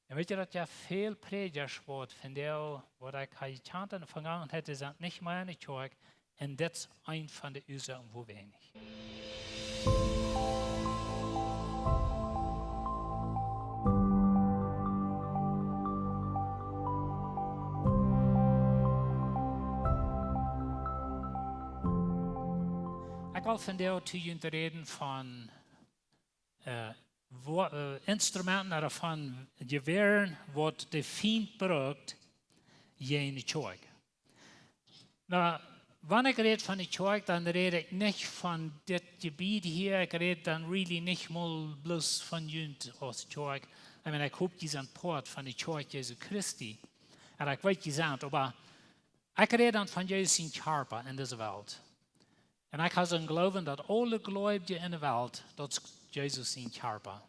En weet je dat je veel predikers wordt van jou, wat ik gehad in de vergangenheid, is dat niet meer in de kerk. En dat is een van de ursachen, wo wenig. Ik wil van jou te reden van instrumenten of van geweren wat de vriend gebruikt in de kerk. Nou, wanneer ik red van de kerk, dan red ik niet van dit gebied hier. Ik red dan really niet mal bloos van junt als kerk. Ik hoop je zijn poort van de kerk Jezus Christi. En ik weet je zijn, maar ik red dan van Jezus zijn Körper in deze wereld. En ik ga zo geloven dat alle gläubigen in de wereld, dat is Jezus zijn Körper.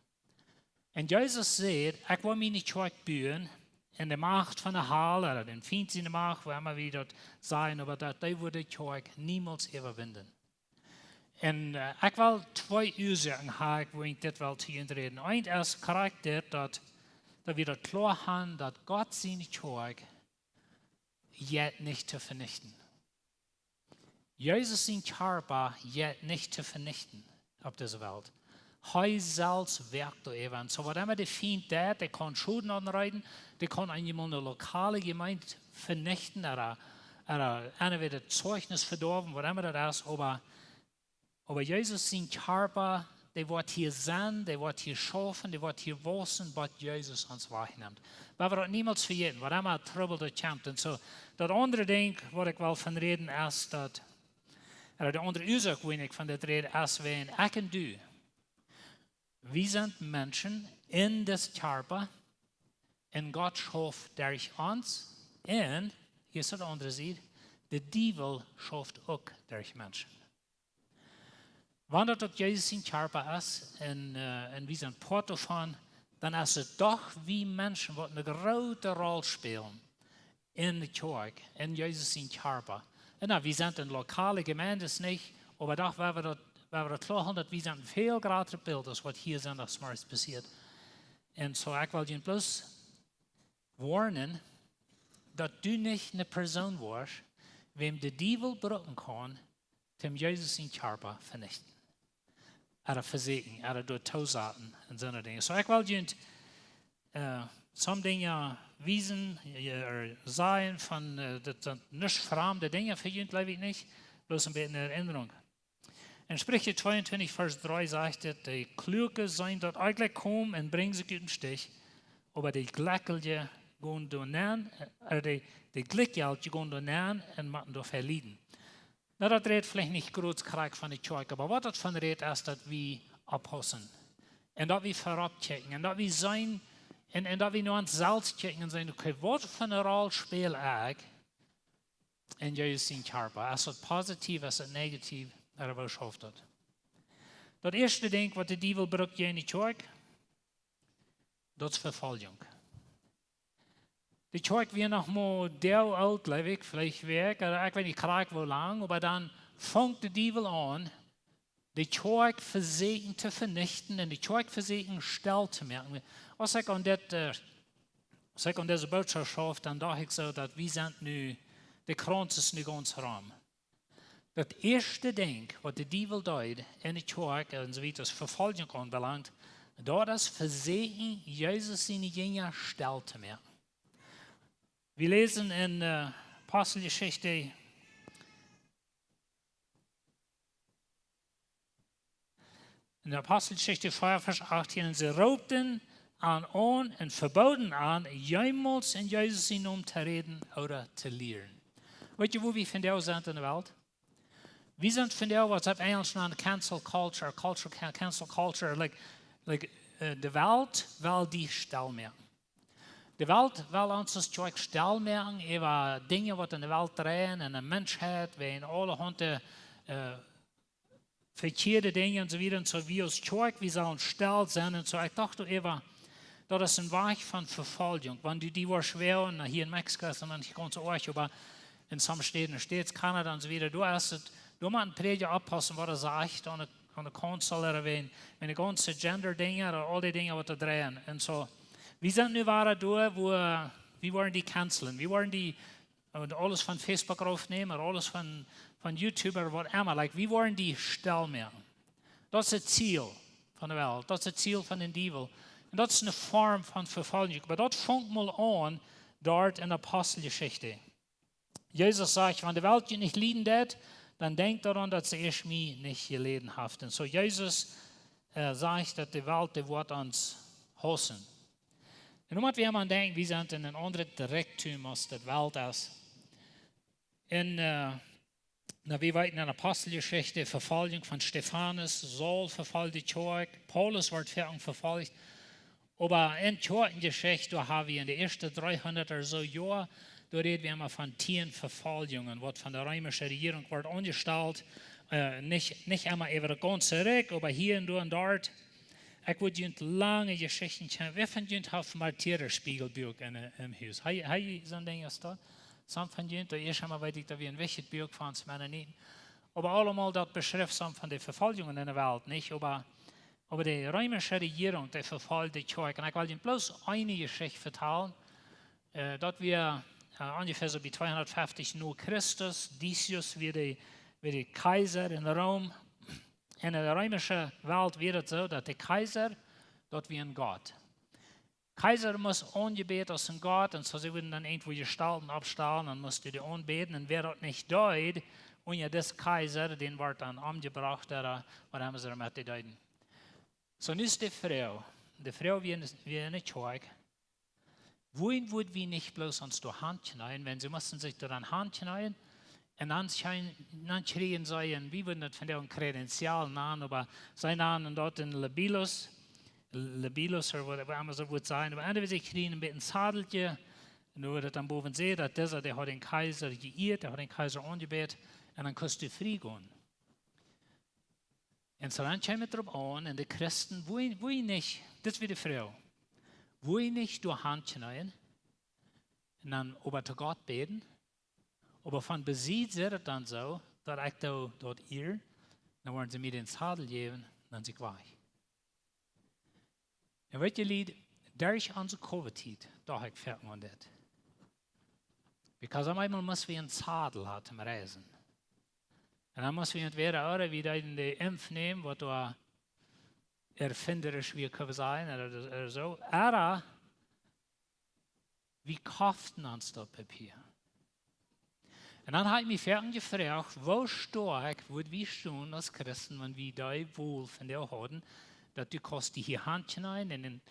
En Jezus zegt, ik wil mijn kerk bouwen in de macht van de Haal, oder den Feind in de macht, wo immer wir dort sein, aber dat die würde die kerk niemals überwinden. En ik wil twee ursachen hebben, wo ik dit wil te reden. Eén is karakter dat we dat klar haben, dat Gott zijn kerk jet nicht te vernichten. Jezus zijn Körper jet nicht te vernichten op deze wereld. Hij zelfs werkt door even. So, wat immer de Feind deed, der kann Schulden anreiten, der kann einmal eine lokale Gemeinde vernichten, oder einer wird das Zeugnis verdorben, was immer das ist. Aber Jesus sein Körper, der wird hier sein, der wird hier schaffen, der wird hier wachsen, was Jesus uns wahrnimmt. Weil wir das niemals vergessen, was immer Trouble da kommt. Und so, das andere Ding, was ich will von reden, ist, dass, oder die andere Ursache, wo ich von das reden, ist, wenn ich und du, wir sind Menschen in das Körper, und Gott schafft durch uns, und, hier ist das andere Seite, der Teufel schafft auch durch Menschen. Wenn das auch Jesus sein Körper ist, und wir sind Part davon, dann ist es doch wie Menschen, die eine große Rolle spielen in der Kirche, in Jesus sein Körper. Und wir sind in lokale Gemeinden nicht, aber doch, weil wir das klar haben, dass wir sind ein viel größeres Bild, als was hier sind, das passiert. Und so, ich will Ihnen bloß warnen, dass du nicht eine Person warst, wem der Teufel brauchen kann, dem Jesus sein Körper vernichten. Oder versägen, oder durch Tausaten und so Dinge. So, ich will Ihnen some Dinge wiesen, sagen, das sind nicht fremde Dinge für ihn, glaube ich nicht, bloß ein bisschen Erinnerung. In Sprüche 22, Vers 3 sagt es, die Kluge sind dort eigentlich kommen und bringen sich in den Stich, aber die Glücklichen gehen durch nähen, die Glücklichen gehen durch nähen und machen durch verlieden. Na, das redet vielleicht nicht groß Krieg von der Kirche, aber was das von redet, ist, dass wir abpassen. Und dass wir vorabchecken. Und dass wir sein, und dass wir nur uns selbst checken und sagen, okay, was für eine Rolle spiele ich in Jesus sein Körper? Ist das positiv, ist das negativ? Oder was schafft das? Das erste Ding, was der Teufel braucht in die Kirche, das ist Verfolgung. Die Kirche wird noch mal der alt, glaube ich, vielleicht weg, oder ich weiß nicht, wie lang, aber dann fängt der Teufel an, die Kirche versuchen zu vernichten und die Kirche versuchen still zu machen. Was ich an dieser Botschaft, dann dachte ich so, dass wir sind nu, der Kranz ist nicht ganz rum. Das erste Ding, was der Teufel tut in der Kirche, und so wie das Verfolgung anbelangt, das versuchen, Jesus seine Jünger still zu machen. Wir lesen in Apostelgeschichte in der Apostelgeschichte 4, Vers 18, und sie raubten an und verboten an, jemals in Jesus in Namen zu reden oder zu lehren. Weet je, wo wir von der sind in der Welt? Wir sind von der, was auf Englisch nennt Cancel Culture, Cancel Culture, die Welt will die still machen. Die Welt will uns das Zeug still machen über Dinge, die in der Welt drehen, in der Menschheit, wenn alle Hunde verkehrte Dinge und so weiter. Und so wie das Zeug, wir sollen still sein. Und so, ich dachte immer, das ist ein Weg von Verfolgung. Wenn du die war schwer, und hier in Mexiko ist es nicht ganz so arg, aber in some Städten, Kanada und so weiter, du musst ein Prediger abpassen, was er sagt, an der Kanzel, oder wenn die ganze Gender-Dinge, oder all die Dinge, die da drehen. Und so, Wir sind nu waren da, wo wir wollen die canceln. Wir wollen die und alles von Facebook aufnehmen, alles von YouTube oder was immer. Like, wir wollen die still machen. Das ist das Ziel von der Welt. Das ist das Ziel von den Teufel. Und das ist eine Form von Verfolgung. Aber das fängt mal an, dort in der Apostelgeschichte. Jesus sagt, wenn die Welt nicht lieben wird, dann denkt daran, dass ich mich nicht geleden habe. Und so Jesus sagt, dass die Welt, die wird uns hassen. Und nun wir mal denken, wir sind in einem anderen Direktum als die Welt ist. Und wir weiten in der Apostelgeschichte, Verfolgung von Stephanus, Saul verfolgt die Kjoakj, Paulus wird verfolgt. Aber in der Kjoakj-Geschichte haben wir in den ersten 300 oder so Jahren, da reden wir immer von 10 Verfolgungen, was von der römischen Regierung wird angestellt. Nicht immer über das ganze Reich, aber hier und dort. Ich würde Ihnen lange Geschichten kennen. Wer von Ihnen hat Martyrerspiegelbuch im Haus? Haben so ein Ding ist da? Some von Ihnen, da ist einmal weiß ich, da wir ein wichtiges Buch von uns Männern nicht. Aber allemal das beschreibt some von den Verfolgungen in der Welt, nicht? Aber die römische Regierung, die verfolgt die Kjoakj. Und ich will Ihnen bloß eine Geschichte vertellen, dass wir ungefähr so wie 250 nach Christus, Decius wie der Kaiser in Rom. In der römischen Welt wird es so, dass der Kaiser dort wie ein Gott. Kaiser muss angebeten als ein Gott, und so sie würden dann irgendwo gestalten, abstahlen, und musste die anbeten, und wer dort nicht deut, und ja, das Kaiser, den wird dann umgebracht, oder was haben sie damit deuten. So nun ist die Frau wie eine Kjoakj. Wohin würden wir nicht bloß uns durch Hand schneiden, wenn sie mussten sich durch eine Hand schneiden, und dann schreien sie, wie würden das von der Kredenzialen an, aber sie nahmen dort in Lebens, oder was immer so wird sein, aber andere sie kriegen ein bisschen Sadelchen, und du würdest dann boven sehen, dass der hat den Kaiser geirrt, der hat den Kaiser angebetet, und dann kannst du frei gehen. Und so dann kommen wir darauf an, und die Christen, wo nicht, das ist wie die Frau, wo nicht durch Hand schneiden, und dann über zu Gott beten, aber von Besitz ist es dann so, dass ich da dort irre, dann wollen sie mir den Sadel geben, dann sind sie weich. Und weißt du, Lied, durch unsere Covid-Zeit, da habe ich fertig an das. Weil einmal müssen wir einen Sadel haben zum Reisen. Und dann müssen wir entweder oder wieder in die Impf nehmen, was da erfinderisch wir können sein, oder so. Oder wir kaufen uns das Papier. Und dann habe ich mich fertig gefragt, wo stark wird wir schon als Christen, wenn wir da wohl von der haben, dass du kannst die hier Hand hinein in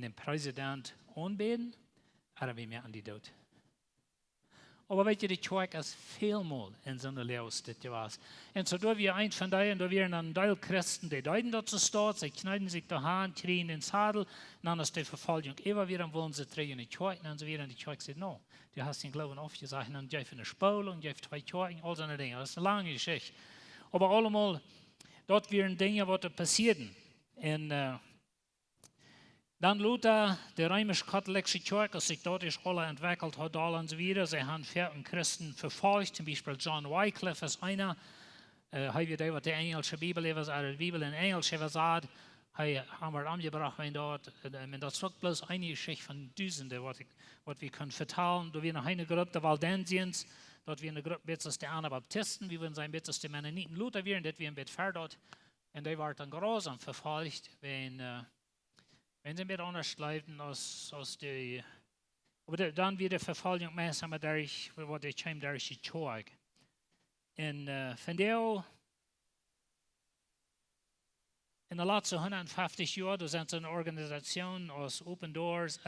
den Präsident anbeten, oder wie mehr an die Tod. Aber weißt du, die Kjoakj ist vielmal in so einer Lebenssituation. Und so da wir ein von denen, da wir einen Teil Christen, die deuten dazu steht, sie schneiden sich die Hand, kriegen den Sadel, dann ist die Verfolgung immer wieder, wollen sie drehen in die Kjoakj, und dann so wieder, und die Kjoakj sagt, no, du hast den Glauben aufgesagt, und dann gib eine Spulung, gib 2 Kjoakj, all so eine Dinge. Das ist eine lange Geschichte. Aber allemal, dort wären Dinge, was da passieren. Und dann Luther, der römisch-katholische Kirche, sich dort alle entwickelt hat, und so wieder. Sie haben viele Christen verfolgt, zum Beispiel John Wycliffe ist einer. Haben wir da, was die englische Bibel ist, die Bibel in Englisch sagt, haben wir angebracht, wenn dort, das ist bloß eine Geschichte von Tausenden, was wir können vertalen. Da wir noch eine Gruppe der Waldensiens, dort wir eine Gruppe, das die Anabaptisten, wir würden sein, das die Mennoniten. Luther wären, das wir ein bisschen dort, und die waren dann grausam verfolgt, wenn sie mit anders bleiben als die, aber dann wieder Verfolgung meistens durch, wo die kommen durch die Kjoakj. Und von der, in den letzten 150 Jahren, da sind so eine Organisation aus Open Doors,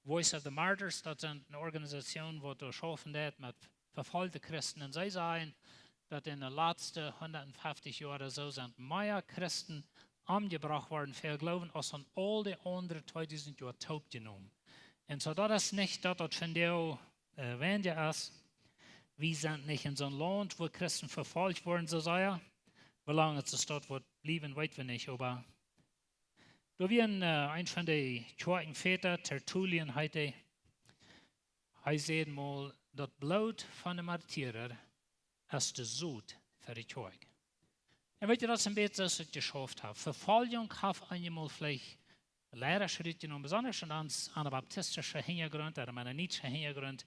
Voice of the Martyrs, das sind eine Organisation, die da schaffen hat mit verfolgten Christen. Und sie sagen, dass in den letzten 150 Jahren so sind mehr Christen umgebracht worden für Glauben, als an all die anderen 2000 Jahre taub genommen. Und so das ist nicht das, was von der Wende ist. Wir sind nicht in so einem Land, wo Christen verfolgt worden, so sei. Wie lange es dort wird bleiben, weiß wir nicht. Aber da wir ein von den Kjoakj Väter, Tertullian heute, er sagt mal, das Blut von den Martyrer ist der Sud für die Kjoakj. Und weißt du, das ist ein bisschen, was ich geschafft habe. Verfolgung hat einmal vielleicht Lehrerschritt genommen, besonders an einem baptistischen Hintergrund oder mennonitischen Hintergrund.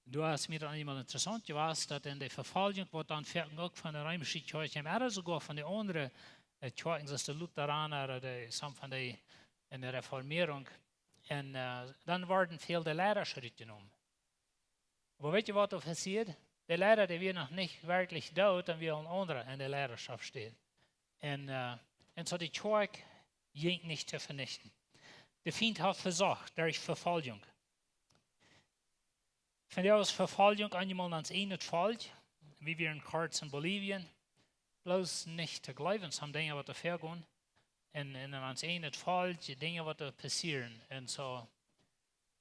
Du hast mir dann einmal interessant gewesen, dass in der Verfolgung, wo dann auch von der römischen Kirche, aber sogar von den anderen Kirchen, das der Lutheraner oder von der in der Reformierung, und dann wurden viele der Lehrerschritt genommen. Aber weißt du, was da passiert? Der Lehrer, der wird noch nicht wirklich dort, dann will ein anderer in der Lehrerschaft stehen. Und so die Kirche ging nicht zu vernichten. Der Feind hat versucht, durch Verfolgung. Von der aus Verfolgung einmal ans eine Volk, wie wir in Kurz in Bolivien, bloß nicht zu glauben, es haben Dinge, was da vergehen. Und ans eine Volk, Dinge, was da passieren. Und so,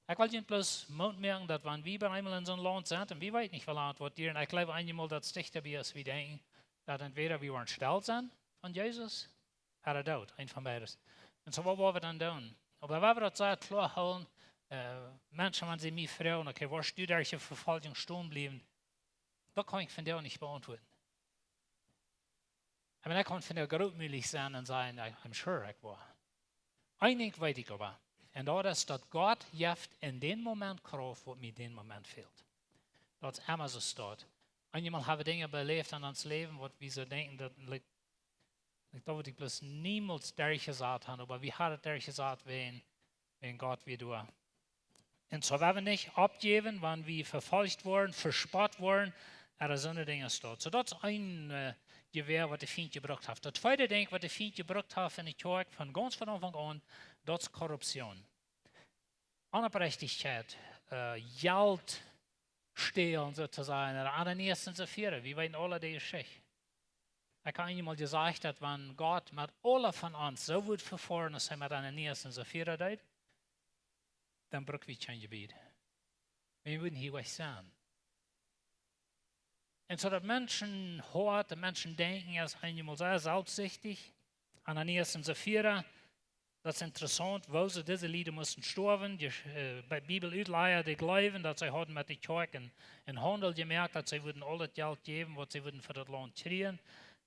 ich will Ihnen bloß merken, dass wenn wir einmal in so einem Land sind, und wir weit nicht verlangt wird, ich glaube einmal, dass es dichter ist, wie denken, dass entweder wir still sind von Jesus, oder dort, ein von beides. Und so, was wollen wir dann tun? Aber wenn wir das so klar holen, Menschen, wenn sie mich fragen, okay, wo du durch die Verfolgung stehen bleiben, das kann ich von dir nicht beantworten. Aber ich kann von dir großmütig sein und sagen, I'm sure ich war. Einig weiß ich aber, und das ist, dass Gott gibt in den Moment Kraft, wo mir in den Moment fehlt. Das ist immer so steht. Einmal habe ich Dinge belebt in uns Leben, wo wir so denken, dass ich glaube, ich bloß niemals durchgesagt habe, aber wir haben durchgesagt, wenn Gott wir tun. Und so werden wir nicht abgeben, wenn wir verfolgt wurden, verspottet wurden, oder so eine Dinge steht. So, das ist ein Gewehr, was der Feind gebraucht hat. Das zweite Ding, was der Feind gebraucht hat in der Kirche, von ganz von Anfang an, das ist Korruption. Ungerechtigkeit, Geld stehlen sozusagen, oder Ananias und Sapphira, wie weit alle die Geschichte. Ich habe einmal gesagt, dass wenn Gott mit allen von uns so wird verfahren, als er mit Ananias und Sapphira tut, dann brauchen wir kein Gebet. Wir würden hier weg sein. Und so, dass Menschen hören, Menschen denken, er ist einmal sehr selbstsüchtig. Ananias und Sapphira, das ist interessant, wo sie diese Lieder mussten sterben. Bei der Bibel utleihen, die glauben, dass sie hatten mit der Kirche in Handel gemerkt, dass sie würden all das Geld geben, was sie würden für das Land kriegen.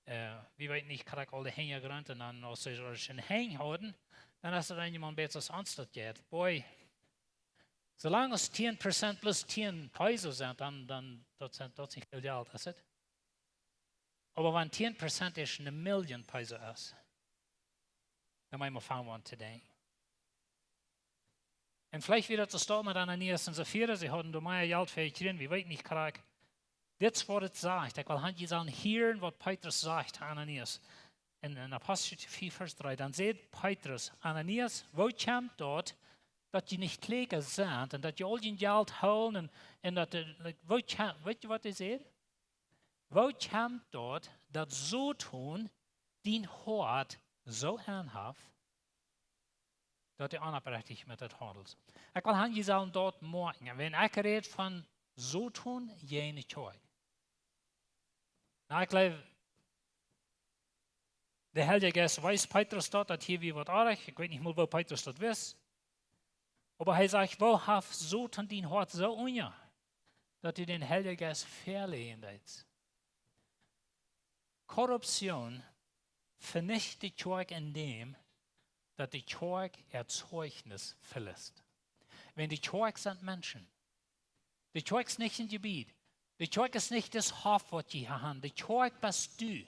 Wir weten nicht, kann ich alle Hintergründe, und dann, als sie sich in Häng hatten, dann ist es dann jemand besseres Anstatt geht. Boy, solange es 10% plus 10 Peso sind, dann das nicht viel Geld, ist es? Aber wenn 10% ist 1 Million Peso ist, dann müssen wir fangen zu denken. Und vielleicht wieder zu starten mit Ananias und Sapphira, sie hatten mehr Geld für ihr, wir weten nicht, kann ich. Das ist, was es sagt. Ich will handje sagen, hören, was Petrus sagt, Ananias. In Apostel 4, Vers 3, dann sagt Petrus, Ananias, wo kommt dort, dass die nicht Kläger sind und dass die all ihr Geld holen und dass, weißt du, was er sagt? Wo kommt dort, dass Soton den Hort so ernsthaft, dass er unabhängig mit dem handelt. Ich will handje sagen, dort morgen, wenn ich rede von Soton, jene Kirche. Ich glaube, der Heilige Geist weiß Petrus dort, dass hier wie was arg. Ich weiß nicht mal, wo Petrus das weiß. Aber er sagt, wo hat Soton den Hort so unja, dass er den Heiligen Geist verlehen lässt. Korruption vernichtet die Kirche in dem, dass die Kirche ihr Zeugnis verlässt. Wenn die Kirche sind Menschen, die Kirche ist nicht ein Gebiet, die Kirche ist nicht das Hof, was die hier haben, die Kirche bist du.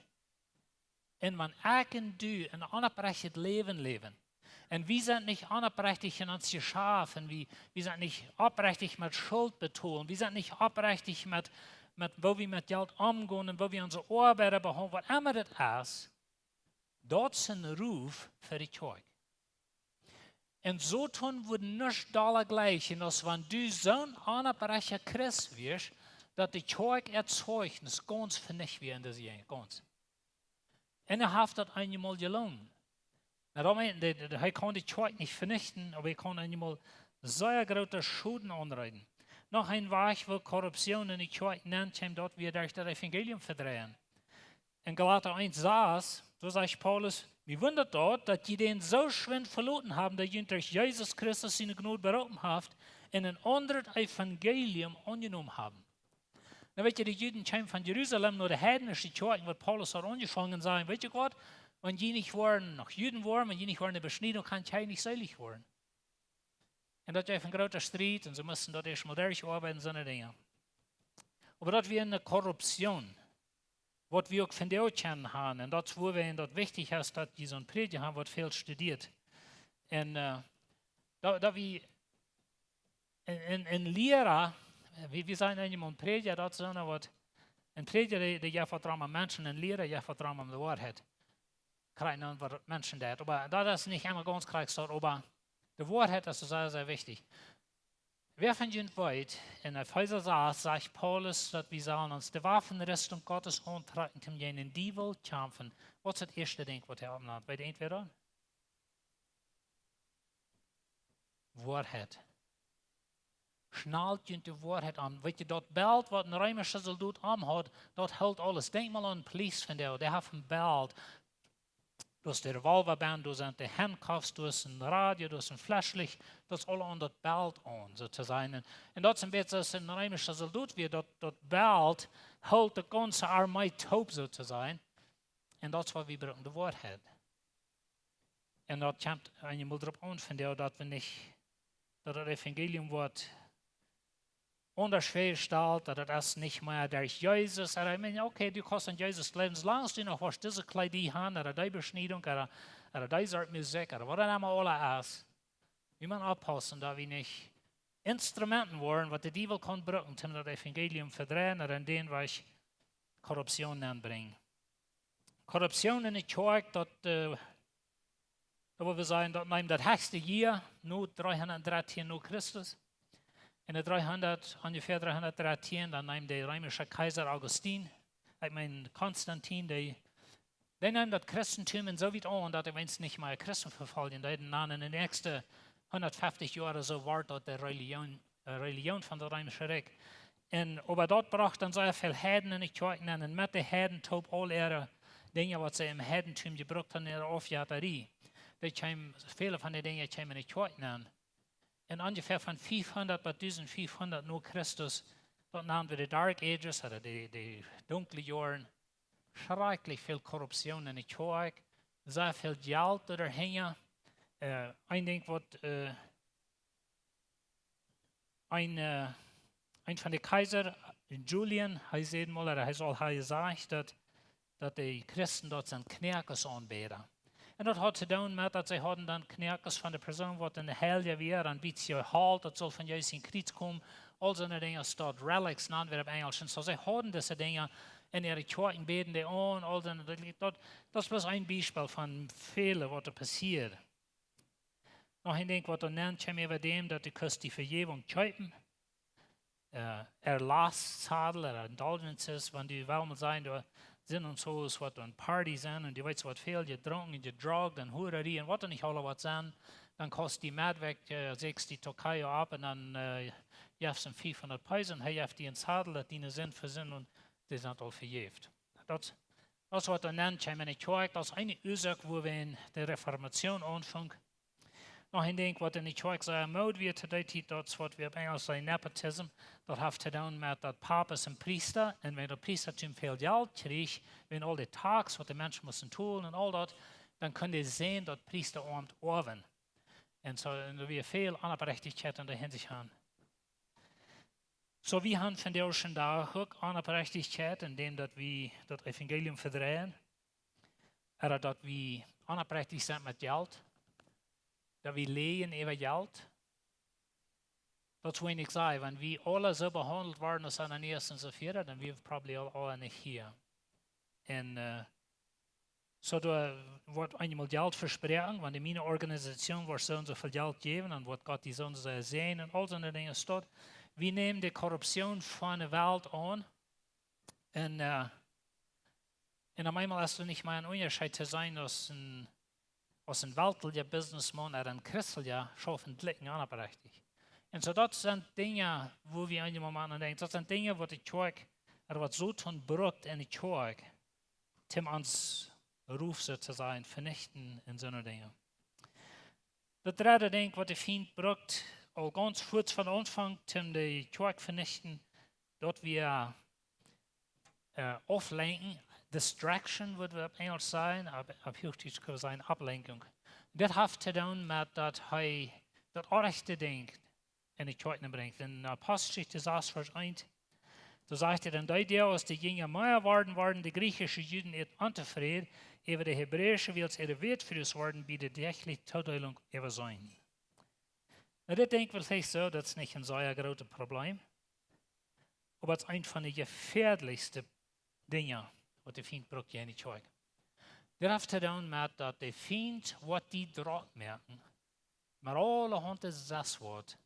Und man erkennt du ein unabhängiges Leben leben. Und wir sind nicht unabhängig in uns geschaffen, wir sind nicht abhängig mit Schuld betonen, wir sind nicht abhängig mit wo wir mit Geld umgehen und wo wir unsere Arbeiter behandeln, was immer das ist. Dort ist ein Ruf für die Kirche. Und so tun würden nicht Dollar gleichen, als wenn du so ein unabhängiger Christ wirst, dass die Kirche Erzeugnis ganz vernichtet wird in dieser Gegend, ganz. Und hat das einmal gelungen. Er kann die Kirche nicht vernichten, aber er kann einmal sehr große Schulden anrichten. Noch ein Weg, wo Korruption in die Kirche nennt, dort wir durch das Evangelium verdrehen. In Galater 1 saß, so sagt Paulus, mir wundert dort, dass die den so schwind verloren haben, dass ihr durch Jesus Christus seine Gnade berufen habt, in ein anderes Evangelium angenommen haben. Dann weet je, die Juden kamen von Jerusalem nach der heidnische Kirche, wo Paulus hat angefangen sagen, weet je Gott, Und je nicht waren noch Juden waren, und je nicht waren eine Beschneidung, kann ich nicht selig werden. Und das ist ein großer Streit, und sie müssen dort erstmal durcharbeiten, so eine Dinge. Aber das wäre eine Korruption, was wir auch von der kennen haben. Und das, wo wir dort wichtig ist, dass die so ein Prediger haben, was viel studiert. Und da wie ein Lehrer, wie sagen einmal ein Prediger, das ist so was, ein Prediger, der ja vertrauen an Menschen, ein Lehrer, ja vertrauen an die Wahrheit. Kriegen dann, was Menschen tun. Aber das ist nicht immer ganz korrekt, aber die Wahrheit ist sehr, sehr wichtig. Wer von Ihnen weiß, in der Häuser saß, sagt Paulus, dass wir sollen uns die Waffenrüstung Gottes antragen, um jenen Diebel kämpfen. Was ist das erste Ding, was er abnimmt? Bei den entweder? Wahrheit. Schnallt ihr die Wahrheit an. Wenn ihr dort Belt, was ein römischer Soldat anhat, dort hält alles. Denk mal an den Police von der hat ein Belt. Du hast die Revolverband, du hast die Handcuffs, du hast ein Radio, du hast ein Flashlicht, das ist alle an das Belt an, sozusagen. Und das ist ein bisschen ein römischer Soldat, wie das Belt hält die ganze Armee taub, sozusagen. Und das ist, was wir brauchen, die Wahrheit. Und das kommt einmal darauf an, von der, dass wir nicht, dass das Evangelium wird unterschwellt, dass das nicht mehr durch Jesus, ich meine, okay, du kannst an Jesus leben, solange du noch was diese Kleidung hast, oder die Beschneidung, oder diese Art Musik, oder was auch immer alles ist. Wir müssen aufpassen, dass wir nicht Instrumenten werden, was der Teufel kann brauchen, um das Evangelium zu verdrehen, oder in denen, was Korruption anbringen. Korruption in der Kirche, da wo wir sagen, das nimmt das höchste Jahr, nur 313 nach Christus. In der ungefähr 313, dann nimmt der römische Kaiser Augustin, ich meine Konstantin, der nimmt das Christentum so weit an, dass er nicht mehr Christen verfolgen. In den nächsten 150 Jahren so war dort die Religion von der römischen Reich. Aber dort braucht dann sehr viel Heiden in die Kirche, und mit den Heiden taub all ihre Dinge, was sie im Heidentum gebraucht haben, in ihrer Aufjäterie. Viele von den Dingen kommen in die Kirche an. In ungefähr von 500 bis 1500 nach Christus, dort nahmen wir die Dark Ages, oder die dunklen Jahren, schrecklich viel Korruption in der Kirche, sehr viel Geld da hängen. Ein Ding, was ein von den Kaiser, Julian, er soll gesagt, dass die Christen dort sind Knerkes anbeten. Und das hat zu tun mit, dass sie hatten dann Knerkes von der Person, die in der Helge wäre, ein bisschen halt, das soll von Jesus in Krieg kommen. All so eine Dinge steht Relics, nennen wir auf Englisch. Und so sie hatten diese Dinge in ihre Kirchen, beten die an, all so eine Dinge. Das war ein Beispiel von Fehlern, was da passiert. Noch ein Ding, was du nennst, kommen wir dem, dass du die Vergebung kaufen. Erlasszadel oder Indulgences, wenn du willst sein, du sind und so, was du an Partys sind und du weißt, was viel, getrunken, gedrogt und Hurerie und was du nicht alle was sind, dann kostet die Med weg, sägst die Türkei ab und dann jefst du 500 Peisen, hey, jefst die in Sadel, dass die sind für Sinn und die sind all verjeft. Das was du nennst, in der Kirche, das ist eine Ursache, wo wir in der Reformation anfangen. Noch ein Ding, was in der Kirche sehr mode wird, das ist, was wir auf Englisch sagen, Nepotism. Das hat zu tun mit, dass Papa ist ein Priester, und wenn der Priester zum viel Geld kriegt, wenn all die Tags, was die Menschen müssen tun und all das, dann können die sehen, dass Priester armt oben. Und so wir viel Unberechtigkeit in der Hinsicht haben. So wir haben von der schon da auch Unberechtigkeit, indem wir das Evangelium verdrehen, oder dass wir unberechtigt sind mit Geld. Dat we lehen über Geld. Dat wil ik zeggen, wenn wir alle so behandelt worden als an den ersten so vier, dann wir probably alle nicht hier. Und so da wird einmal Geld versprechen, wenn die meine Organisation wird so und so viel Geld geben, dann wird Gott die so und so sehen und all so eine Dinge steht. Wir nehmen die Korruption von der Welt an und einmal ist es nicht mehr ein Unterschied zu sein, dass ein weltlicher Businessman oder ein christlicher öffentlich unberechtigt. Und so das sind Dinge, wo wir einmal mal denken, das sind Dinge, die die Kirche, oder was Soton braucht in die Kirche, um uns Ruf sozusagen vernichten in so einer Dinge. Das dritte Ding, was die Feind braucht, auch ganz kurz von Anfang, um die Kirche vernichten, dort wir auflenken, distraction, würde wir auf Englisch sagen, aber auf Hochdeutsch kann sein Ablenkung. Das hat zu tun mit, dass er das rechte Ding in die Kirche bringt. In der Apostelgeschichte 6, Vers 1, da sagt er, denn die aus die Jünger mehr waren die griechische Juden nicht unzufrieden, über die hebräische, wie es ihre Wertführers worden, bietet täglich Zuteilung über sein. Na, das denke ich vielleicht so, das ist nicht ein so großes Problem, aber es ist eines von den gefährlichsten Dingen, was der Feind braucht in die Kirche. Das hat zu tun mit, dass der Feind, was die drauf merken, mit alle Hunde das wird,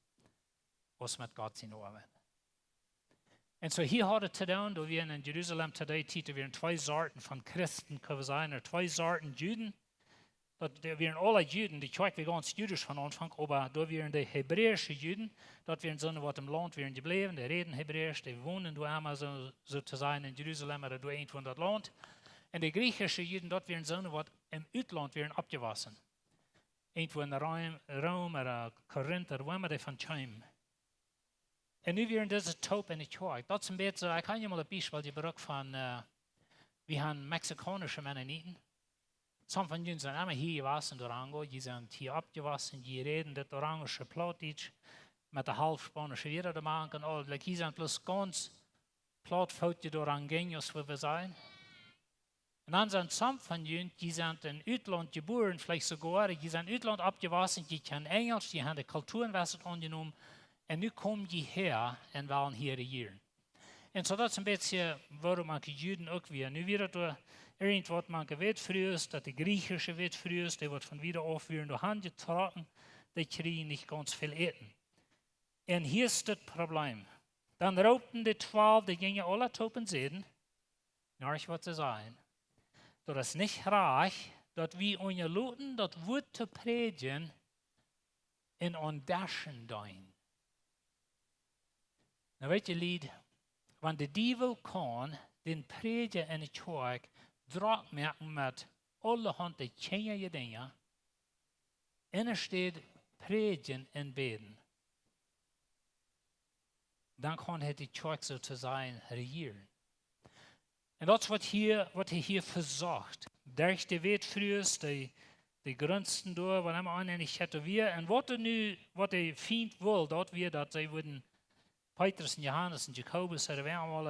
was mit Gott sein Arbeit. Und so hier hat es zu tun, da wir in Jerusalem today Tito, wir zwei Sorten von Christen, können wir sagen, oder zwei Sorten Juden. Wir sind alle Juden, die Kirche war ganz jüdisch von Anfang, aber da wir die hebräischen Juden, dort wir sind, was im Land wir geblieben, die reden Hebräisch, die wohnen da einmal sozusagen in Jerusalem oder da irgendwo in das Land. Und die griechischen Juden, dort wir sind, was im Utland wir abgewassen. Irgendwo in Rom oder Korinth oder wo immer die von Chim. En nu weer in deze top in de kerk. Dat is een beetje, ik kan je maar een beispiel gebruiken van, we hebben Mexicanische Mennoniten. Sommige van jullie zijn allemaal hier gewassen in Durango, die zijn hier abgewassen, die reden dat Durangische Plattdeutsch met de half Spanische weer te maken. Oh, like hier zijn plus ganz plattfoutje Durangueños, wie wir sagen. En dan zijn sommige van jullie, die zijn in Uitland geboren, vielleicht sogar, die zijn in Uitland abgewassen, die kennen Englisch, die hebben de culturenwissel angenommen. En nu komen die her en willen hier regieren. En zo dat is een beetje waarom man Juden ook weer. Nu weer dat irgendwas man weet vroeger, dat de Griechische weet vroeger, die wordt van wieder af weer in de hand getrokken, die krijgen niet ganz veel eten. En hier is het probleem. Dan roepten de 12, die gingen alle topen zitten, naar wat ze zeggen. Dat is niet graag, dat we onze loten dat woord te predigen in ondaschen doen. Nou weet je, lied, wanneer de duivel kan, den predigen in de kerk, druk maken met allerhande kenje dingen, en er staat predigen en beden. Dan kan hij de kerk sozusagen regieren. En dat is wat hij hier verzocht. Durch de weet vroeger, die grenzen door, wat hem aan en ik had weer. En wat hij vindt wil, dat weer dat zij worden Petrus en Johannes en Jacobus,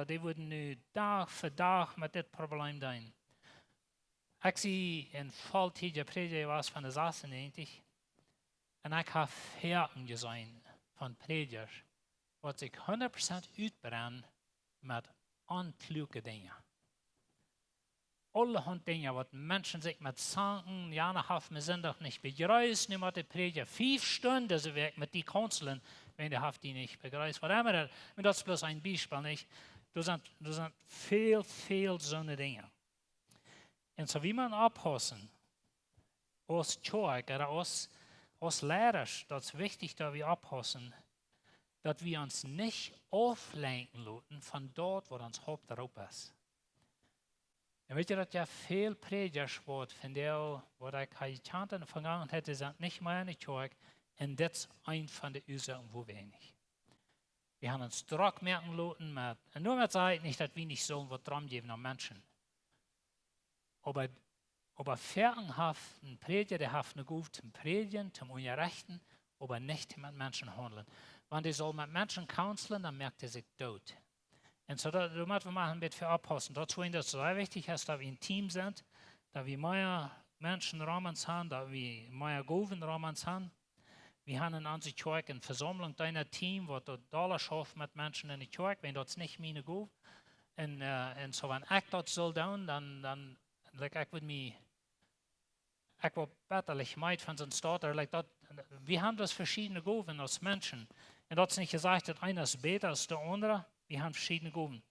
die worden nu dag voor dag met dit probleem doen. Ik zie in voltijd prediker was van de 96 en ik heb verken gezien van predikers wat zich 100% uitbrengen met onkloke dingen. Allerhand dingen wat mensen zich met zanken, ja, we zijn toch niet begrijpen, nu moet de prediker 5 Stunden ze werken met die kanzelen, wenn die Haft die nicht begreift. Und das ist bloß ein Beispiel, nicht? Da sind viel so eine Dinge. Und so wie man abpassen, als Kirche oder als Lehrer, das ist wichtig, dass wir abpassen, dass wir uns nicht auflenken lassen von dort, wo uns Haupt drauf ist. Und wisst ihr, dass ja viel Prediger wird, von der, wo ich gekannt in der Vergangenheit, die sind nicht mehr in der Kirche. Und das ist ein von den Ursachen, wo wir nicht. Wir haben uns Druck merken lassen, und nur mit Zeit nicht, dass wir nicht so was dran geben an Menschen. Aber fernhaften Prediger, der hat eine Gut zum Predigen, zum Unrechten, aber nicht mit Menschen handeln. Wenn die soll mit Menschen counseln, dann merkt er sich tot. Und so, da müssen wir machen ein bisschen abpassen. Dazu ist es sehr wichtig, dass wir ein Team sind, dass wir mehr Menschen Rahmens haben, dass wir mehr Goven Rahmens haben. Wir haben in unserer Kirche eine Versammlung deiner Team, wo du Dollar schafft mit Menschen in der Kirche, wenn das nicht meine Gove. Und so, wenn ich das soll tun, dann like, ich will betterlich meid von so einem Starter, like wir haben das verschiedene Goven als Menschen. Und das ist nicht gesagt, dass einer ist besser als der andere, wir haben verschiedene Goven.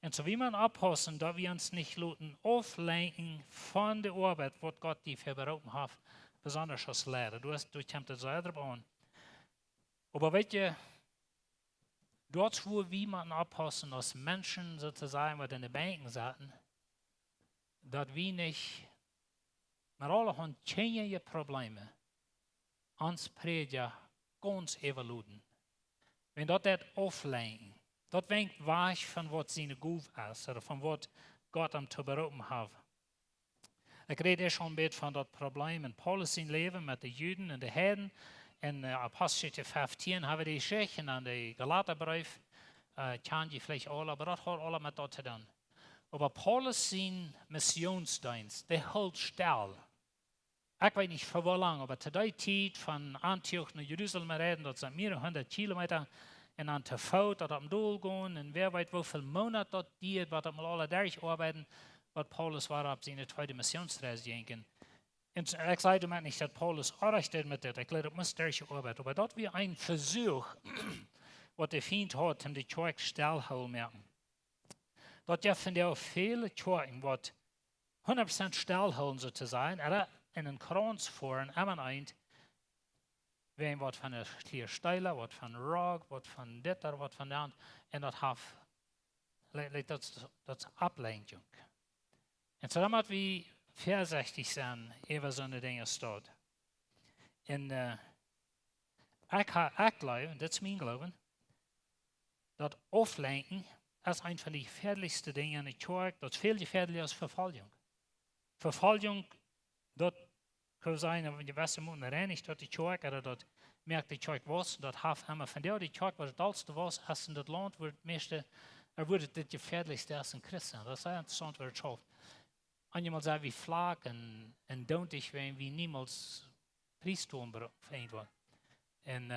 Und so wie man abpassen, da wir uns nicht auflenken von der Arbeit, was Gott die verberufen hat, besonders als Lehrer. Du kommst das selber an. Aber weißt du, dort, wo wir man abpassen, als Menschen sozusagen, die in den Bänken saßen, dass wir nicht mit allerhand kleinen Probleme ans Prediger ganz evaluieren. Wenn das auflenken, das wenkt weich von was seine Guf ist, oder von was Gott am zu berufen habe. Ik rede schon een beetje van dat probleem in Paulus zijn leven met de Juden en de Heiden. In Apostelgeschichte 15 hebben we die gezegd en aan de Galaterbrief kan je vielleicht alle, aber dat hat alle met dat te doen. Aber Paulus zijn missionsdienst, die houdt stil. Ik weet niet voor hoe lang, aber zu der tijd van Antioch naar Jeruzalem rijden, dat zijn meer dan 100 kilometer. En dan te voet dat op doel gaan. En wer weet hoeveel maanden dat duurt, wat op alle dertig arbeiden. Wat Paulus war op zijn tweede missionsreis denken. En ik zei damit niet dat Paulus erg deed met dit. Ik leid op mysterische arbeid. Maar dat weer een verzoek, wat de Feind had, om de kerk stil te merken. Dat je van jou vele kerken, wat 100% stil houden zou te zijn, er in een krans voor een ammen eind, wem wat van een klier steiler, wat van rock, wat van dit, wat van dat. En dat dat is ableiding. En zo moet we voorzichtig zijn over zo'n dingen staat. En ik geloof, dat is mijn geloven, dat afleiding is een van de gefährlichste dingen in de kerk, dat is veel gefährlicher als vervolging. Vervolging, dat kan zijn, wenn je beste moeten reinigen dat de kerk, oder dat merkt de kerk was, dat heeft immer van der die kerk wat het oudste was, als in dat land wordt het meeste, wordt het dit gefährlichste als een christen. Dat is heel interessant wat het schafft. Einmal sei wie Flag en don'tig werden wie niemals Priestum vereint wordt. En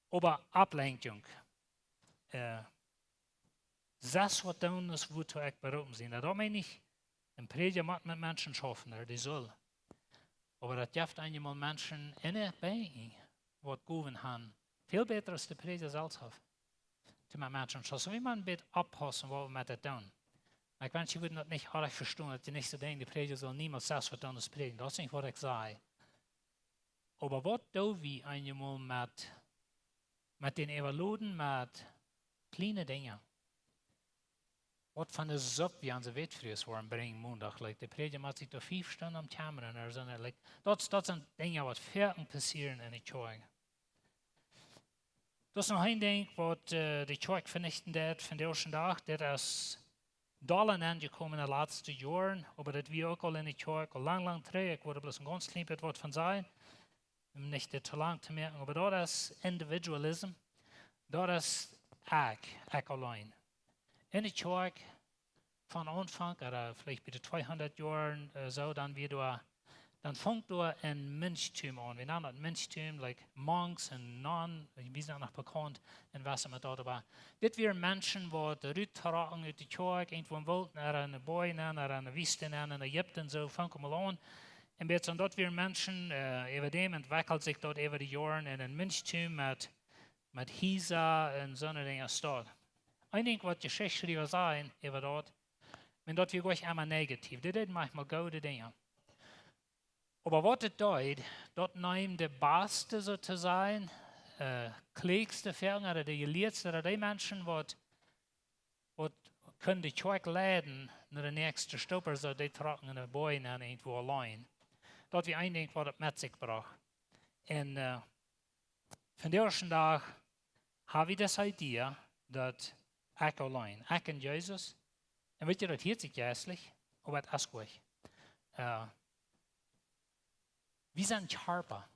aber Ablenkung. Das wat doen is wozu ik beroepen zijn. Dat meine ich, een prediger moet met mensen schaffen, die soll. Aber dat jeft einmal mensen in het bij wat goven han. Veel beter als de prediger zelf heeft. Te met mensen schaffen. We moeten een beetje oppassen wat we met het doen. Ik wens je würden dat niet erg verstaan, dat je niet zo denkt, de prediger zal niemals zelfs wat anders predigen. Dat is niet wat ik zei. Maar wat doen we eenmaal met den Evaluaten, met kleine dingen? Wat van de zop wie aan de wetfries waren brengen maandag. De prediger moet zich door 5 stunden om kameren. Dat zijn dingen wat verder passeren in de kerk. Dat is nog een ding wat de kerk vernichten deed van de eerste dag. Dat is dollen aangekomen in de laatste jaren, aber dat we ook al in de kerk al lang terug. Ik word bloos een ganz klein beetje wat van zijn, om niet te lang te merken, aber dat is individualism, dat is ik alleen. In de kerk van Anfang, oder vielleicht bij de 200 jaren zo, dan vangt door een menschtum aan. We nemen dat menschtum, like monks en non, wie zijn nog bekend, en wat ze met dat hebben. Dit weer mensen wat uitgeraken uit de kerk, irgendwo in Wald, naar een boy, naar een wiste, naar een Egypte en zo, vangt hem al aan. En bij dat weer mensen, over dem ontwikkelt zich dat over de jaren in een menschtum met Hisa en zo'n dingen staat. Ik denk wat je geschreven zijn over dat, maar dat weer gewoon allemaal negatief. Dit is manchmal goede dingen. Aber was het doet, dat neemt de beste so te zijn, kliekste Ferien, oder de geleerdste, oder die mensen wat kunnen de kerk leiden naar de nächste stapper, so die tragen in de boy en irgendwo alleen. Dat we een ding wat het met zich bracht. En van de eerste dag heb ik das idee dat ik alleen, ik en Jezus, en weet je, dat heet zich geestelijk, maar het is goed. We zijn scherper.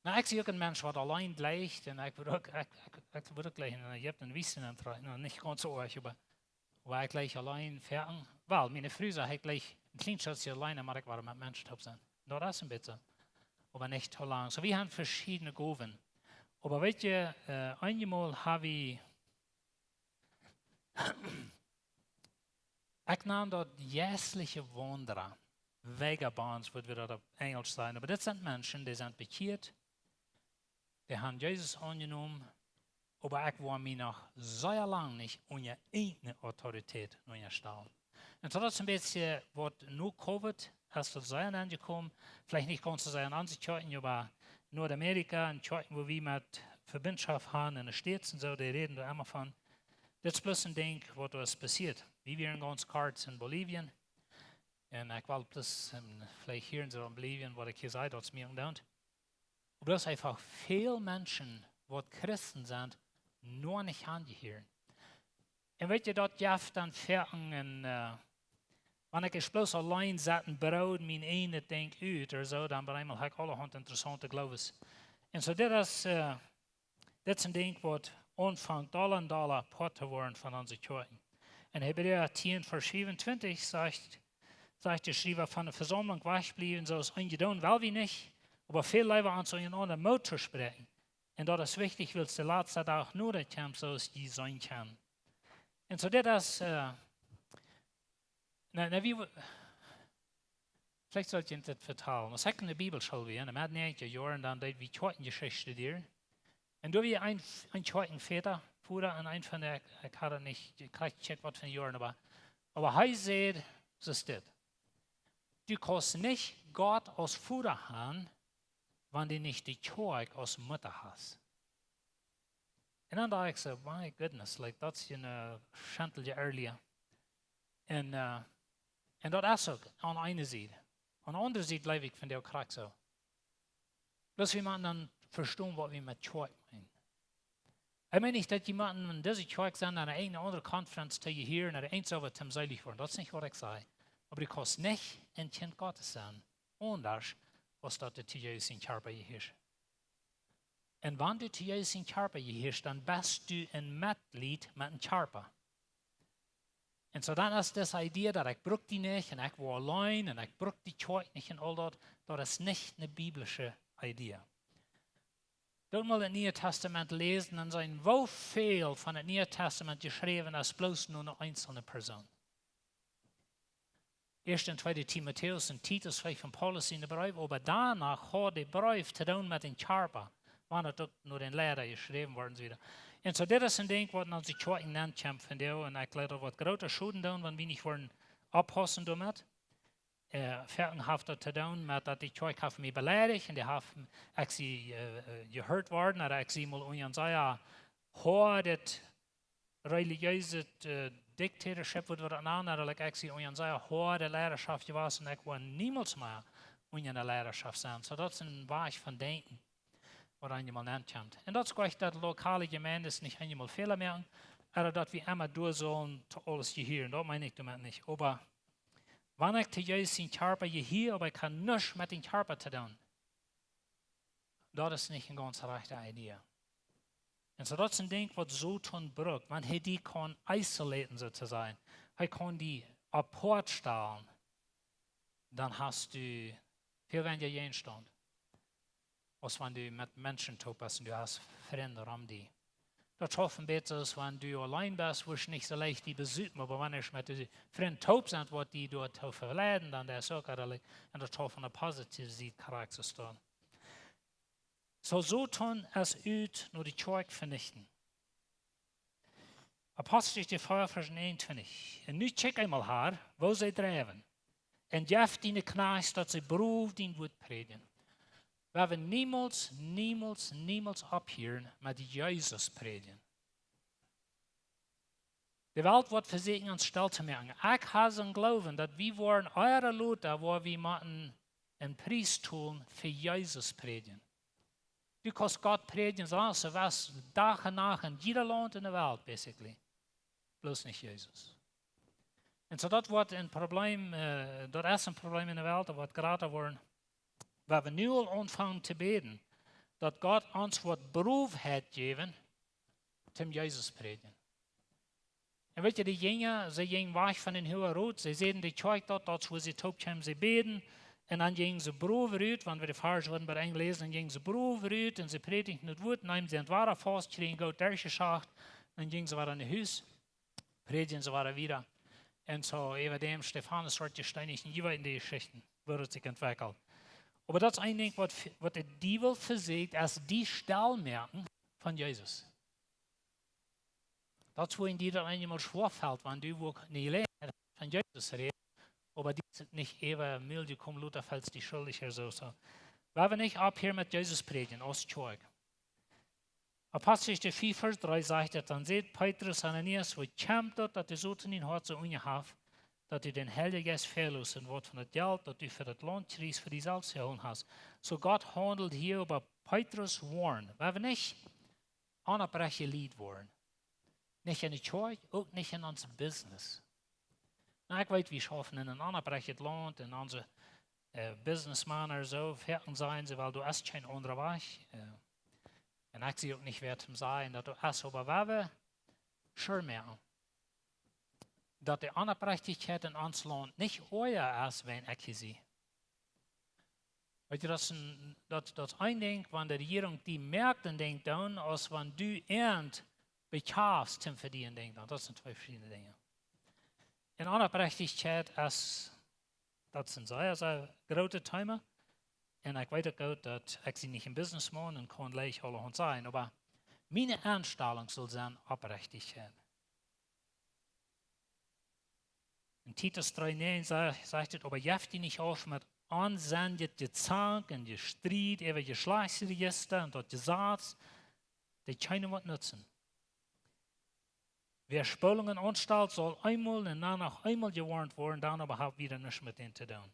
Nou, ik zie ook een mens wat alleen blijft en ik word ook liggen en je hebt een wissen aan het nou, niet gewoon zo erg, maar ik lig alleen verder. Wel, mijn vrouw zei, ik lig een klein stukje alleen, maar ik was met mensen op zijn. Dat is een beetje, maar niet te lang. So, we hebben verschillende goven. Maar weet je, eenmaal heb ik, ik nam dat jässliche wonderen. Vagabonds, wat we dat op Engels zijn. Maar dit zijn mensen, die zijn bekeerd. Die hebben Jezus aangenomen. Maar ik was mij nog zo lang niet onder één autoriteit neergesteld. En dat is een beetje wat nu COVID, als dat zijn aangekomen. Vielleicht niet ganz so sein anzukehren, aber Nordamerika, een kerk wo we met verbindschap hebben in de States en zo, die reden daar allemaal van. Dit is plus een ding wat er is passiert. We waren ganz kort in Bolivien. En ik wil plus vielleicht hier in zo Bolivien, wat ik hier zei, dat is meer gedaan. Aber das ist einfach veel mensen, wat Christen zijn, nog niet aangehoord. En weet je dat Jeff dan vergen en wanneer ik bloos alleen zat en brood mijn ene denk uit, dan ben ik allerhand interessante geloofs. En zo dit is een ding wat aanvangt dollar pot te worden van onze kerk. En Hebräer 10 vers 27 sagt de schrijver van de verzameling wegblijven zoals ongedaan wel wie niet, aber veel liever aan zo'n andere motor spreken. En dat is wichtig, wil de laatste dag nodig hebben zoals die zijn kan. En zo dit is, vielleicht sollte ich das vertellen. Als ik in de Bibelschool weer, en met 9 jaar, en dan deed we Kirchengeschichte studieren. En toen wir ein Kirchenväter, Bruder, und ein von der, ich hatte nicht, ich krieg check was von Jahren, aber er sagt, so ist das. Du kannst nicht Gott als Vater haben, wenn du nicht die Kirche als Mutter hast. Und dann dachte ich so, my goodness, like that's een schantelje earlier. En dat is ook aan de ene zijde. Aan de andere zijde blijf ik van jou krijg zo. Dus we moeten dan verstaan wat we met kerk meinen. Ik meen niet dat jemanden in deze kerk zijn aan een andere conferentie te je hier en eens over te zeilig worden. Dat is niet wat ik zei. Maar ik kan niet een kind Gottes zijn. Anders als dat te juist in kerk bij je heerst. En wanneer du te juist in kerk bij je heerst, dan bist du een Mitglied met een kerk. En zo dan is das idee dat ik bruk die niet en ik word alleen en ik bruk die kerk niet en al dat is niet een biblische idee. Doe mal het Nieuwe Testament lezen, dan zijn wel veel van het Nieuwe Testament geschreven als bloos nur een einzelne persoon. Eerst en tweede Timotheus en Titus schreef van Paulus in de brief, maar daarna had de brief te doen met een kerk, wanneer het ook door een leraar geschreven worden is. En zo dit is een ding wat onze kerk nennt van jou, en ik leer wat grote schulden doen, wanneer we niet worden oppassen damit. Verten heeft dat te doen met dat die kerk heeft mij beledigd en die heeft ik zie gehoord worden, en ik zie mal onjan zeggen, hoor dit religieuze dictatorship wordt er aan, en ik zie onjan zeggen, hoor de leiderschap je was, en ik wil niemals meer onjan de leiderschap zijn. Zo dat is een weg van denken, wat eenmaal nennt komt. En dat is gleich dat lokale gemeentes niet eenmaal Fehler machen, maar dat we immer door zullen te alles gehören. Dat meine ich damit nicht. Aber wanneer ik te juist in kerk bij je hier, aber ik kan niets met in kerk te doen. Dat is niet een ganz rechte idee. En zo dat is een ding wat Soton braucht. Want hij die kan isolaten sozusagen. Hij kan die apart stellen. Dan hast du veel weniger Gegenstand. Als wanneer du met mensen topast en du hast vrienden om die. Dat hoffen beter is wanneer du allein bist, wo je niet zo leicht die bezoeken. Maar wanneer je met de vrienden top zijn, wordt die door te verleiden, dan is ook redelijk. En dat hoffen een positieve ziet karakter staan. Soton es uit naar de kerk vernichten. Apostelgeschichte 4, vers 21. En nu check eenmaal haar, wo zij drijven. En Jeff die knaast dat ze beroef die woord predigen. We hebben niemals ophieren met Jezus predigen. De wereld wordt verzekerd aan stel te merken. Ik heb zo'n geloven dat we worden eure Leute, waar we moeten een prijs doen voor Jezus predigen. Du kannst Gott predigen, zoals was dag en nacht in jeder land in de wereld, basically. Bloß nicht Jesus. En zo dat wordt een probleem, dat is een probleem in de wereld, dat wordt groter worden. Waar we nu al aanvangen te beden, dat God ons wat beroep heeft gegeven, om Jezus predigen. En weet je, die jongen, ze gingen weg van een hoge rood, ze zeiden de kerk dat wo ze top kwamen, ze beden, en dan gingen ze beroep uit, want we de Vers worden bij Engels lezen, dan gingen ze beroep uit, en ze predigten het woord, namen ze het ware vast, kregen God durchgeschacht, dan gingen ze weer naar huis, predigen ze weer wieder. En zo, even dem Stephanus wordt gesteinigt, en je weet in die Geschichten, wordt het zich ontwikkeld. Aber das ist ein Ding, was der Teufel versagt, als die Stellmerken von Jesus. Das ist, wo in dir dann einmal schwerfällt, wenn du nicht lernst, von Jesus reden, aber die sind nicht eher milde, komm, Luther, fällst die schuldig oder so. Weil wir nicht ab hier mit Jesus predigen, aus Kirche. Apostelgeschichte 4, Vers 3 sagt er, dann seht Petrus Ananias, wo kämpft dort, dass die Soten in Hort so ungehaft, dat u den Heilige Geist verlost wordt van het geld dat u voor het land kriegt, voor die zelfs gehouden hast. So Gott handelt hier über Petrus warn. We hebben niet aanbrechen lied worden. Nicht in der Kirche, auch nicht in unserem Business. Nou, ik weet, we schaffen in een ander bereich het land en onze businessmannen zo fertig zijn ze, weil du hast geen andere weg. En ik zie ook niet weer te zijn dat du hast, aber waar we schon merken, dat de ongerechtigheid in ons land niet euer is, wenn ik je zie. Weet je, dat is een ding, wanneer de regering die merkt en denkt dan, als wanneer du ernt bekaafst te verdienen denkt dan. Dat zijn twee verschillende dingen. En ongerechtigheid is, dat zijn zeer grote thema. En ik weet ook goed dat ik zie niet een businessman en kan leeg alle zijn, maar mijn aanstelling zal zijn oprechtigheid. In Titus 3,9 sagt es, aber jeft die nicht auf mit ansendet Gezank und Streit über Geschlechtsregister und dort Gesetz, die keinem was nutzen. Wer Spülungen anstellt, soll einmal und danach einmal gewarnt worden, dann aber hat wieder nichts mit denen zu tun.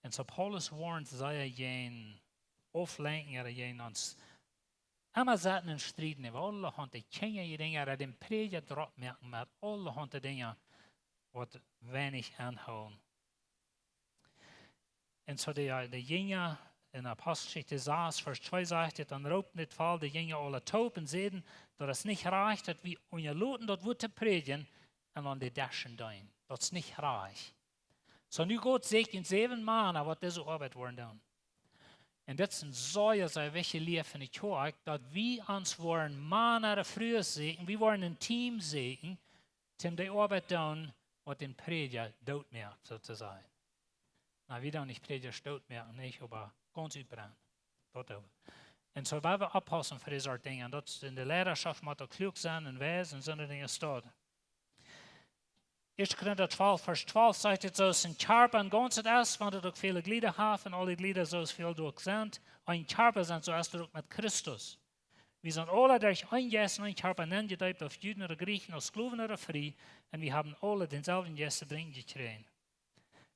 Und so Paulus warnt, sei jen auflenken, jen uns immer zaten in Striden über alle Hand, die kennen die Dinge, die den Prediger drauf merken, mit alle Hand die Dinge, wat wenig aanhouden. En zo de jongen in Apostelgeschichte 6, vers 2 zegt het, dan roept dit val de jongen alle taub en zeiden, dat het niet reicht, dat we ongeloten dat wordt te predigen en dan de dashen doen. Dat is niet reich. Zo nu God zegt in 7 maanden wat deze arbeid worden doen. En dit is een zeer wichtige leer van de kerk, dat we ons worden maanden vroeger zegen, we worden een team zegen, om de arbeid doen, wat den Prediger doodmerkt, sozusagen. Na, wir dann nicht Prediger doodmerken, nicht, aber ganz überbrennen. Und so werden wir aufpassen für diese Dinge. Das in der Lehrerschaft muss auch klug sein und weise und so eine Dinge steht. 1. Korinther 12, Vers 12 sagt es so, es sind Körper ein ganzes ist, wenn du auch viele Glieder hast und alle Glieder so viel durch sind. Ein Körper sind so erst mit Christus. Wir sind alle durch ein Geist, ein Körper, gedeutet auf Juden oder Griechen, auf Sklaven oder Free, und wir haben alle denselben Geist drin gekriegt.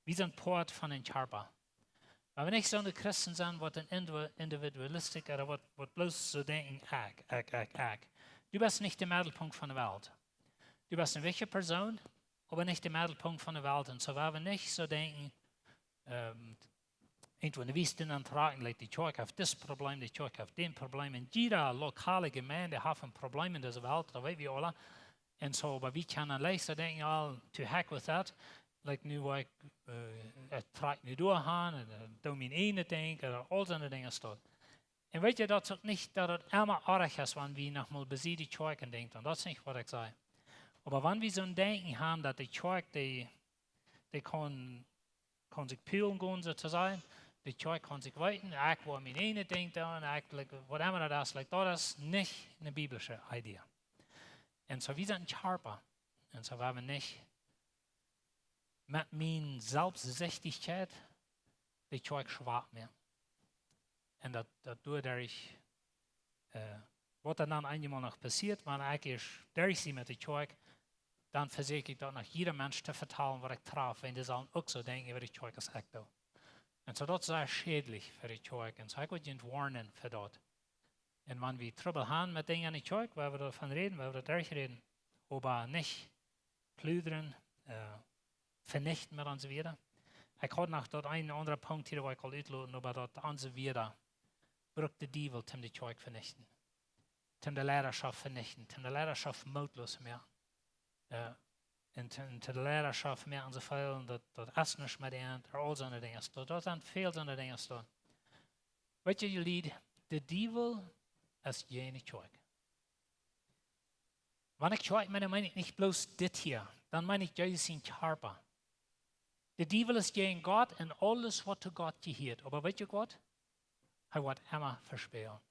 Wir sind Part von einem Körper. Weil wir nicht so eine Christen sind, was individualistisch oder was bloß so denken, Du bist nicht der Mittelpunkt von der Welt. Du bist eine wichtige Person, aber nicht der Mittelpunkt von der Welt. Und so werden wir nicht so denken, irgendwo in der Wüste tragen, die Kirche hat das Problem, die Kirche hat das Problem. Und jede lokale Gemeinde hat ein Problem in dieser Welt, das wissen wir alle. Und so, aber wir können leichter denken, to heck with that. Like nu waar ik trek nu doorgaan en doe mijn ene ding en al zo'n dingen staat. En weet je, dat is ook niet dat het immer erg is, wanneer we nog maar bezig die Kirche denken. Dat is niet wat ik zei. Maar wanneer we zo'n denken hebben, dat de Kirche, die kan zich peilen gaan, zo te zijn. De Kirche kan zich weten, ik wil mijn ene ding doen, whatever dat is, dat is niet een biblische idee. En zo, we zijn een Körper. En zo hebben we niet met mijn zelfzuchtigheid de Kirche schwach meer. En dat doordat wat er dan eenmaal nog passiert, wanneer ik eens durch zie met de Kirche, dan verzeker ik dat nog jeder mens te vertellen wat ik traf. En die zullen ook zo denken over de Kirche als ik doe. En zo dat is zeer schädlich voor de Kirche. En zo ik wil je warnen voor dat. En wanneer we trouble hebben met dingen in de Kirche, waar we ervan reden, waar we eruit reden, maar niet pluderen, vernichten met onze wieder. Ik had nog dat een andere punt hier waar ik al uitloten, maar dat onze wieder brukt de duivel om de Kirche vernichten. Om de leiderschaft vernichten, om de leiderschaft moedloos meer. En om de leiderschaft meer aan ze veilen, dat is niet met een, al zo'n dingen staan. Dat zijn veel zo'n dingen staan. Weet je, jullie, de duivel is geen Kirche. Wanneer ik Kirche meine ik niet bloos dit hier, dan meine ik juist zijn Körper. De duivel is gegen Gott en alles wat zu Gott gehört. Aber weet je wat? Hij wordt immer verspelen.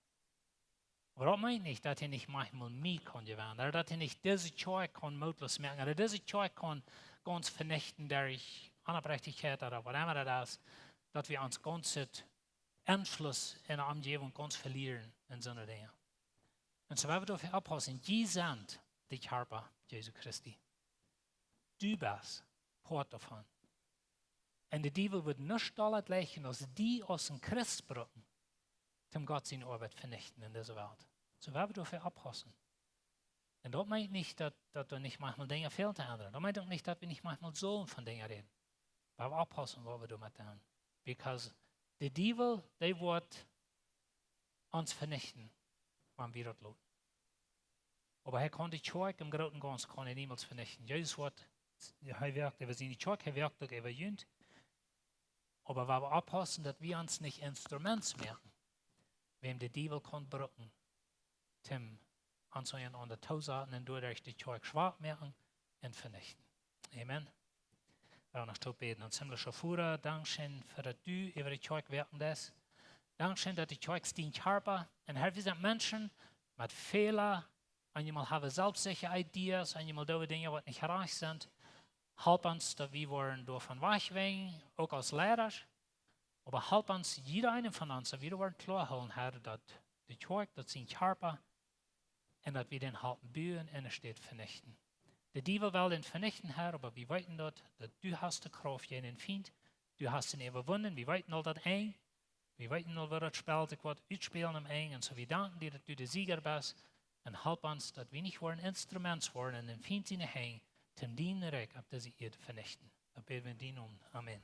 Maar dat meint niet dat hij niet manchmal mij kan gewinnen. Oder dat hij niet deze Kirche kan moedloos maken. Oder deze Kirche kan ganz vernichten durch Unabhängigkeit oder whatever dat is. Dat we ons ganze Einfluss in der Umgebung ganz verlieren in so eine Dinge. Und so werden wir dafür aufpassen. Die sind die Körper Jesu Christi. Du bist Part davon. Und der Teufel wird nicht alles leichen, als die aus dem Christ brücken, um Gott seine Arbeit vernichten in dieser Welt. So werden wir dafür abpassen. Und das meint nicht, dass du nicht manchmal Dinge fehlt an anderen. Das meint auch nicht, dass wir nicht manchmal sollen von Dingen reden. Aber wir aufpassen, was wir damit tun. Because the devil, der wird uns vernichten, wenn wir das tun. Aber er kann die Kjoakj im Großen und Ganzen kann er niemals vernichten. Jesus wird, er wirkt über seine Kjoakj, er wirkt auch über Jünd. Aber wir aufpassen, dass wir uns nicht Instruments merken, wem der Devil kann brücken, zum anzuhören an der Tausaten und dadurch die Kjoakj schwach merken und vernichten. Amen. Wir wollen noch beten. Und himmlischer Vater, Dankeschön für das du über die Kjoakj wirken lässt. Dankeschön, dass die Kjoakj dient Körper. Und Herr, wir sind Menschen mit Fehlern. Einmal haben wir selbstsicher Ideen, einmal tun wir Dinge, die nicht reich sind. Help uns, dass wir davon weichen, auch als Lehrer. Aber help uns, jeder einen von uns, dass wir klarholen, Herr, dass die Kjoakj, das sind Körper, und dass wir den halben Bühnen in der Stadt vernichten. Der Devil will den vernichten, Herr, aber wir wissen dort, dass du hast die Kraft gegen Feind, du hast ihn überwunden, wir wissen all das ein, wir wissen all, wer das spielt, ich werde utspielen im Eng, und so wir danken dir, dass du der Sieger bist, und help uns, dass wir nicht ein Instrument werden, in den Feind seine Hänge, zum dienen Recht, ab dass sie ihr vernichten. Da beten wir dir um. Amen.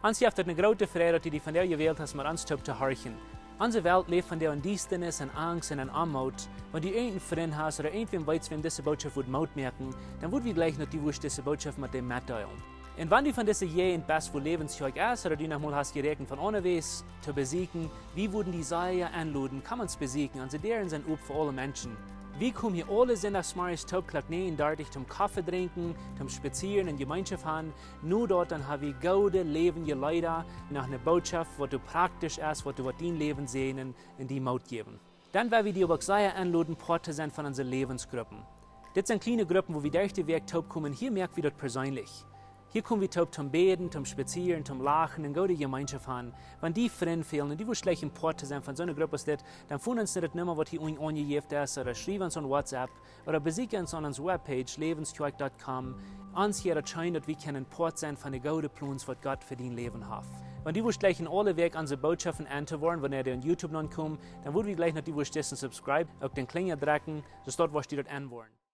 Ons heeft het een grote vrede dat die van jou gewählt hast, maar ons te horchen. Onze Welt leeft van der Duisternis en Angst en Armut. Wenn du irgendeinen Freund hast oder irgendwem weißt, wem diese Botschaft wird Maut merken, dann wird wir gleich noch die Wurst diese Botschaft mit dem mitteilen. Und wenn du von dieser je in Best wo Läwens Kjoakj ist, oder du nochmal hast gerechnet von unterwegs zu besiegen, wie würden die Seier anluden, kann man es besiegen, und sie deren sind up für alle Menschen. Wir kommen hier alle sonntagsmorgens Topklap 39 zum Kaffee trinken, zum Spazieren und Gemeinschaft haben. Nur dort dann haben wir gute, lebendige Leute nach einer Botschaft, was du praktisch ist, was du dein Leben sehen und die Maut geben. Dann werden wir die aber sehr anladen, Part zu sein von unseren Lebensgruppen. Das sind kleine Gruppen, wo wir durch den Weg taub kommen. Hier merken wir das persönlich. Hier kommen wir taub zum Beten, zum Spazieren, zum Lachen und gute Gemeinschaft haben. Wenn die Freunde fehlen und die wollen schlecht ein Part zu sein von so einer Gruppe ist, dann finden uns das Nummer, was hier angegeben ist, oder schreiben uns an WhatsApp, oder besuchen uns an unserer Webpage, lebenskjoakj.com. Uns hier erscheint, dass wir können Part sein von den guten Plänen, was Gott für dein Leben hat. Wenn die gleich in alle Weg unsere Botschaften anzuhören, wenn ihr auf YouTube noch kommt, dann würden wir gleich noch die dessen subscribe, auf den Klinger drücken, so dort, was die dort anwollen.